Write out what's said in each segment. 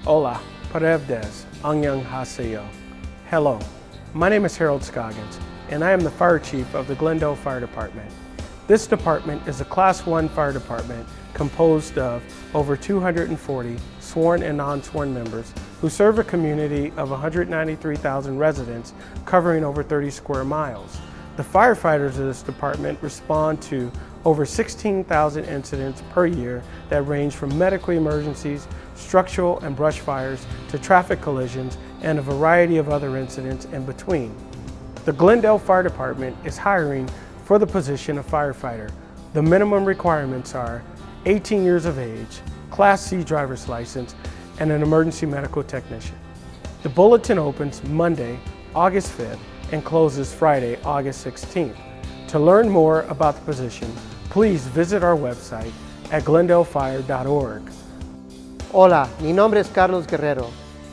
Hola, Parevdes, Anyang Haseyo. Hello, my name is Harold Scoggins, and I am the Fire Chief of the Glendale Fire Department. This department is a Class 1 fire department composed of over 240 sworn and non-sworn members who serve a community of 193,000 residents covering over 30 square miles. The firefighters of this department respond to over 16,000 incidents per year that range from medical emergencies, structural and brush fires, to traffic collisions, and a variety of other incidents in between. The Glendale Fire Department is hiring for the position of firefighter. The minimum requirements are 18 years of age, Class C driver's license, and an emergency medical technician. The bulletin opens Monday, August 5th, and closes Friday, August 16th. To learn more about the position, please visit our website at glendalefire.org. Hola, mi nombre es Carlos Guerrero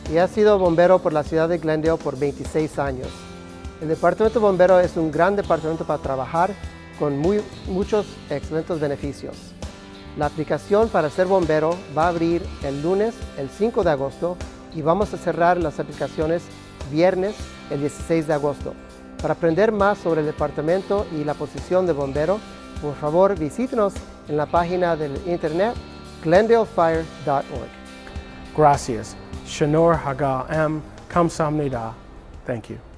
y he sido bombero por la ciudad de Glendale por 26 años. El Departamento de Bomberos es un gran departamento para trabajar con muchos excelentes beneficios. La aplicación para ser bombero va a abrir el lunes, el 5 de agosto, y vamos a cerrar las aplicaciones viernes, el 16 de agosto. Para aprender más sobre el departamento y la posición de bombero, por favor visítenos en la página del internet glendalefire.org. Gracias. Shanor Haga M. Kamsamnida. Thank you.